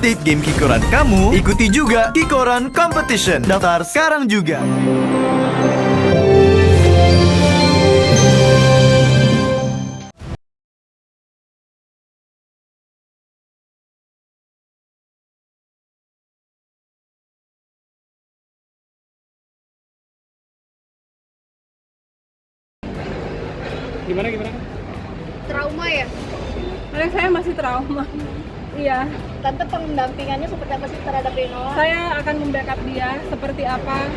update game Kikoran kamu, ikuti juga Kikoran Competition. Daftar sekarang juga. Gimana? Trauma ya? Karena saya masih trauma. Iya, Tante pendampingannya seperti apa sih terhadap Rino? saya akan membackup dia seperti apa.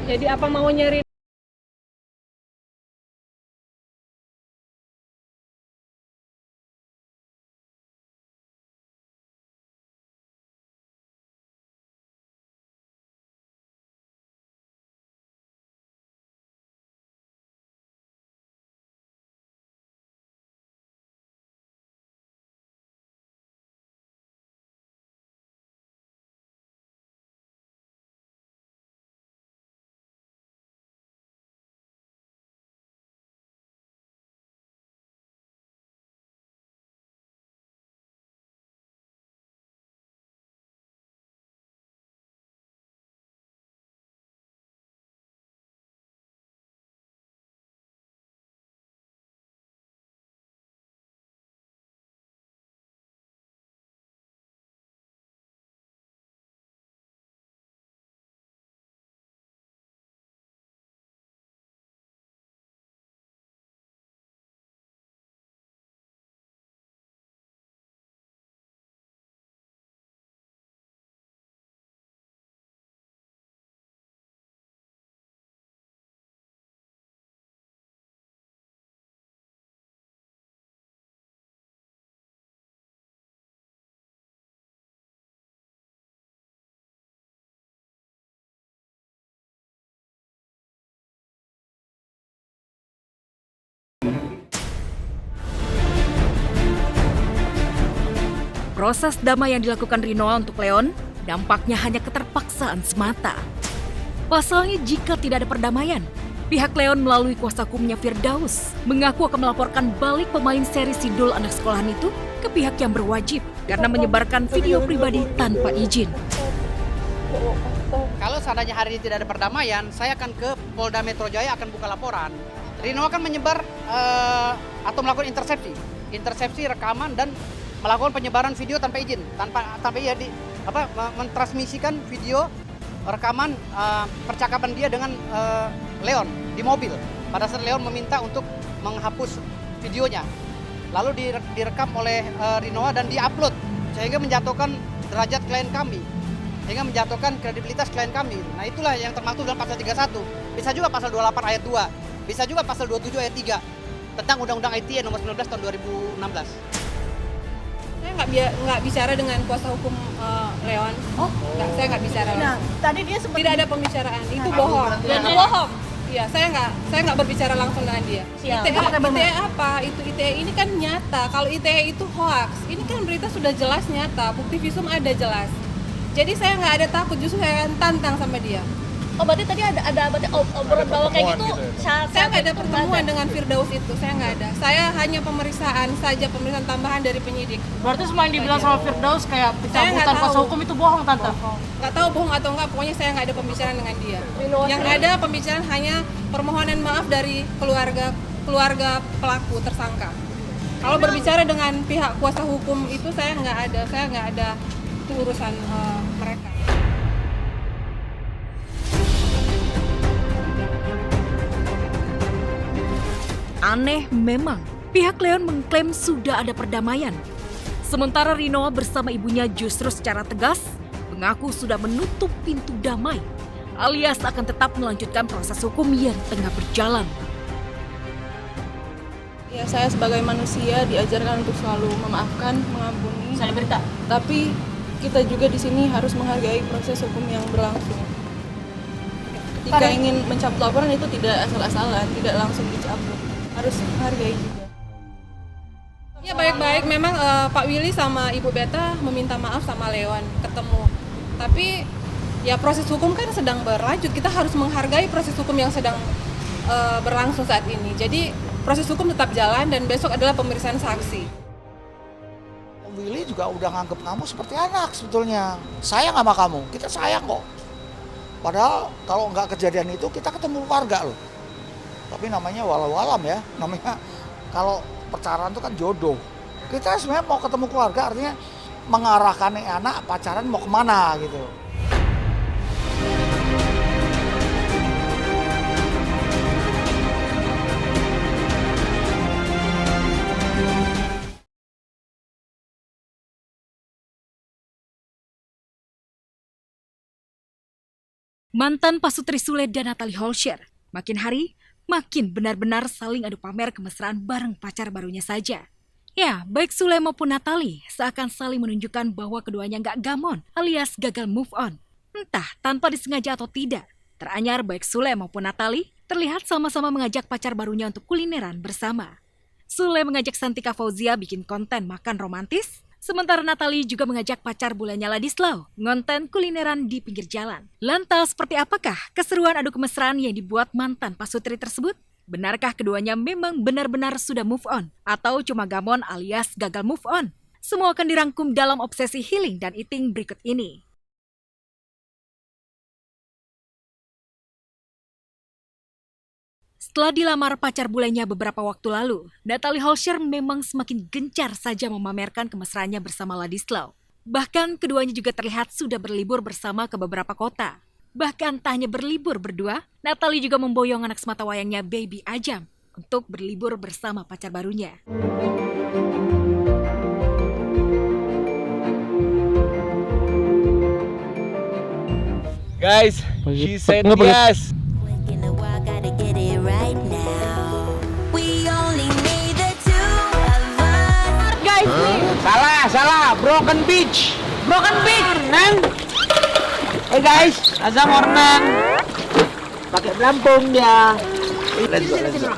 Jadi apa maunya Rino. Proses damai yang dilakukan Rinoa untuk Leon dampaknya hanya keterpaksaan semata. Pasalnya jika tidak ada perdamaian, pihak Leon melalui kuasa hukumnya Firdaus mengaku akan melaporkan balik pemain seri Sidul anak sekolahan itu ke pihak yang berwajib karena menyebarkan video pribadi tanpa izin. Kalau seandainya hari ini tidak ada perdamaian, saya akan ke Polda Metro Jaya akan buka laporan. Rino akan menyebar atau melakukan intersepsi rekaman dan melakukan penyebaran video tanpa izin, tanpa ya mentransmisikan video rekaman percakapan dia dengan Leon di mobil. Pada saat Leon meminta untuk menghapus videonya, lalu direkam oleh Rinoa dan diupload sehingga menjatuhkan derajat klien kami, sehingga menjatuhkan kredibilitas klien kami. Nah itulah yang termaktub dalam pasal 31, bisa juga pasal 28 ayat 2, bisa juga pasal 27 ayat 3 tentang Undang-Undang ITE nomor 19 tahun 2016. Saya nggak bicara dengan kuasa hukum Leon. Saya nggak bicara. Nah, tadi dia sempat Tidak ada pembicaraan. Itu bohong. Itu bohong. Iya, saya nggak berbicara langsung dengan dia. ITE apa? Itu ITE ini kan nyata. Kalau ITE itu hoax, ini kan berita sudah jelas nyata. Bukti visum ada jelas. Jadi saya nggak ada takut, justru saya akan tantang sama dia. Oh, berarti tadi ada berarti obrolan bahwa kayak gitu. Saya nggak ada pertemuan dengan Firdaus itu, saya nggak ada. Saya hanya pemeriksaan saja, pemeriksaan tambahan dari penyidik. Berarti semua yang dibilang sama Firdaus kayak pencabutan kuasa hukum itu bohong, Tante? Nggak tahu bohong atau enggak, pokoknya saya nggak ada pembicaraan dengan dia. Yang ada pembicaraan hanya permohonan maaf dari keluarga pelaku tersangka. Kalau berbicara dengan pihak kuasa hukum itu saya nggak ada itu urusan mereka. Aneh memang, pihak Leon mengklaim sudah ada perdamaian. Sementara Rinoa bersama ibunya justru secara tegas mengaku sudah menutup pintu damai, alias akan tetap melanjutkan proses hukum yang tengah berjalan. Ya, saya sebagai manusia diajarkan untuk selalu memaafkan, mengampuni. Tapi kita juga di sini harus menghargai proses hukum yang berlangsung. Jika ingin mencabut laporan itu tidak asal-asalan, tidak langsung dicabut. Harus menghargai juga. Ya baik-baik, memang Pak Willy sama Ibu Beta meminta maaf sama Leon ketemu. Tapi ya proses hukum kan sedang berlanjut, kita harus menghargai proses hukum yang sedang berlangsung saat ini. Jadi proses hukum tetap jalan dan besok adalah pemeriksaan saksi. Willy juga udah nganggep kamu seperti anak sebetulnya. Sayang sama kamu, kita sayang kok. Padahal kalau nggak kejadian itu kita ketemu keluarga loh. Tapi namanya walau alam ya, namanya kalau pacaran itu kan jodoh. Kita sebenarnya mau ketemu keluarga artinya mengarahkan anak pacaran mau kemana gitu. Mantan pasutri Sule dan Natalie Holscher makin hari makin benar-benar saling adu pamer kemesraan bareng pacar barunya saja. Ya, baik Sule maupun Natalie seakan saling menunjukkan bahwa keduanya nggak gamon alias gagal move on. Entah tanpa disengaja atau tidak, teranyar baik Sule maupun Natalie terlihat sama-sama mengajak pacar barunya untuk kulineran bersama. Sule mengajak Santika Fauzia bikin konten makan romantis, sementara Natalie juga mengajak pacar bulannya Ladislaw ngonten kulineran di pinggir jalan. Lantas seperti apakah keseruan adu kemesraan yang dibuat mantan pasutri tersebut? Benarkah keduanya memang benar-benar sudah move on? Atau cuma gamon alias gagal move on? Semua akan dirangkum dalam obsesi healing dan eating berikut ini. Setelah dilamar pacar bulannya beberapa waktu lalu, Natalie Holscher memang semakin gencar saja memamerkan kemesraannya bersama Ladislaw. Bahkan keduanya juga terlihat sudah berlibur bersama ke beberapa kota. Bahkan tak hanya berlibur berdua, Natalie juga memboyong anak semata wayangnya Baby Ajam untuk berlibur bersama pacar barunya. Guys, she said yes. Salah, Broken Beach, Nang. Hey guys, Azam Ornan, pakai pelampung dia. Let's go.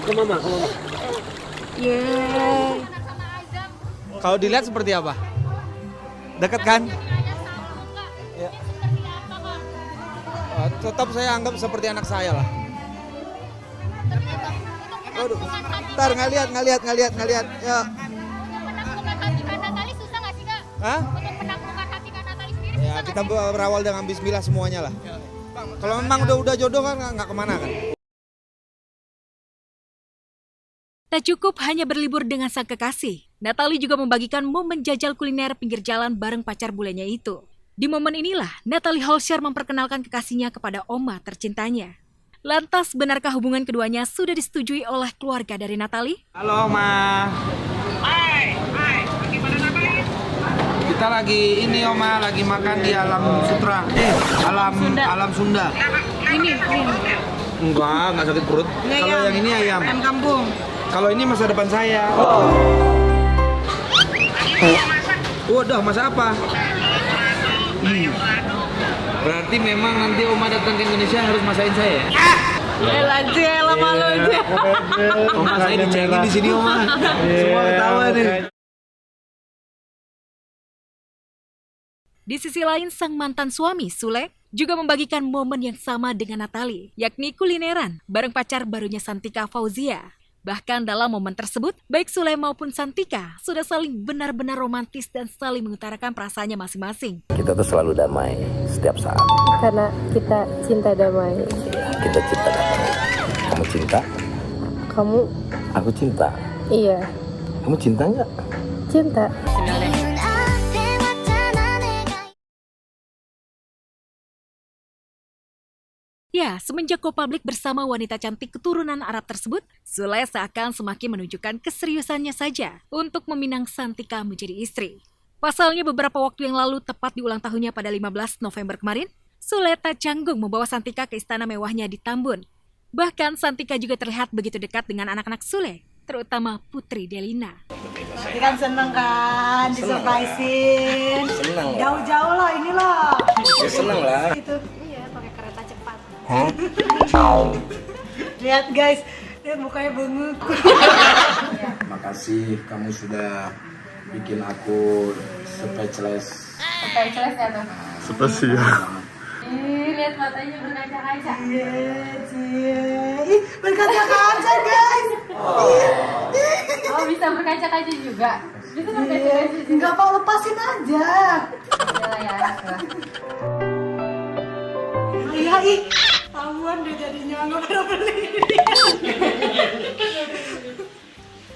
Ke mama. Yeah. Kalau dilihat seperti apa? Dekat kan? Ya. Tetap saya anggap seperti anak saya lah. Waduh, ntar ngeliat. Ya. Hah? Ya kita berawal dengan bismillah semuanya lah. Kalau memang udah jodoh kan nggak kemana kan. Tak cukup hanya berlibur dengan sang kekasih, Natalie juga membagikan momen jajal kuliner pinggir jalan bareng pacar bulannya itu. Di momen inilah Natalie Holscher memperkenalkan kekasihnya kepada oma tercintanya. Lantas benarkah hubungan keduanya sudah disetujui oleh keluarga dari Natalie? Halo Oma. Hai, bagaimana namanya? Kita lagi ini Oma, lagi makan di Alam Sutra. Alam Sunda. Ini. Enggak sakit perut. Kalau yang ini ayam kampung. Kalau ini masa depan saya. Udah, masak apa? Berarti memang nanti Oma datang ke Indonesia harus masakin saya. Elah malu aja. Oma saya dicengin di sini Oma. Semua ketawa nih. Di sisi lain, sang mantan suami, Sule, juga membagikan momen yang sama dengan Natalie, yakni kulineran bareng pacar barunya Santika Fauzia. Bahkan dalam momen tersebut, baik Sule maupun Santika sudah saling benar-benar romantis dan saling mengutarakan perasaannya masing-masing. Kita tuh selalu damai setiap saat. Karena kita cinta damai. Kita cinta damai. Kamu cinta? Kamu? Aku cinta. Iya. Kamu cinta nggak? Cinta. Ya, semenjak go publik bersama wanita cantik keturunan Arab tersebut, Sule seakan semakin menunjukkan keseriusannya saja untuk meminang Santika menjadi istri. Pasalnya beberapa waktu yang lalu, tepat di ulang tahunnya pada 15 November kemarin, Sule tak canggung membawa Santika ke istana mewahnya di Tambun. Bahkan Santika juga terlihat begitu dekat dengan anak-anak Sule, terutama Putri Delina. Kan seneng kan, disurprisein. Seneng. Jauh-jauh loh ini loh. Ya, seneng lah. Itu. Lihat guys, dia mukanya bengek. Makasih kamu sudah bikin aku speechless. Speechless ya tuh. Spesial. Lihat matanya berkaca-kaca. Ih, berkaca-kaca guys. Oh bisa berkaca-kaca juga. Nggak mau lepasin aja. Iya, ih. Tahuan deh jadinya nggak pernah beli.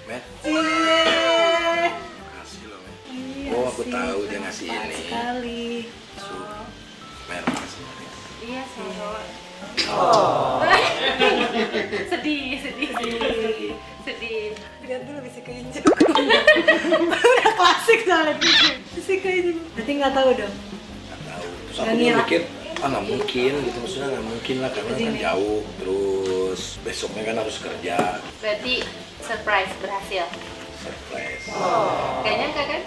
Met, Cie. kasih loh, Met. Iya Oh, aku sih, tahu dia ngasih bermanfaat ini. sekali. Mer, makasih, Mer. Iya, sama. Sedih. Lihat dulu bisa keinjek. Udah klasik soalnya bisa keinjek. Berarti nggak tahu dong. Nggak tahu. Terus Nggak aku ngira. mikir, nggak mungkin gitu. Maksudnya nggak mungkin lah, karena kan jauh. Terus besoknya kan harus kerja. Berarti surprise berhasil. Surprise. Gak nyangka kan?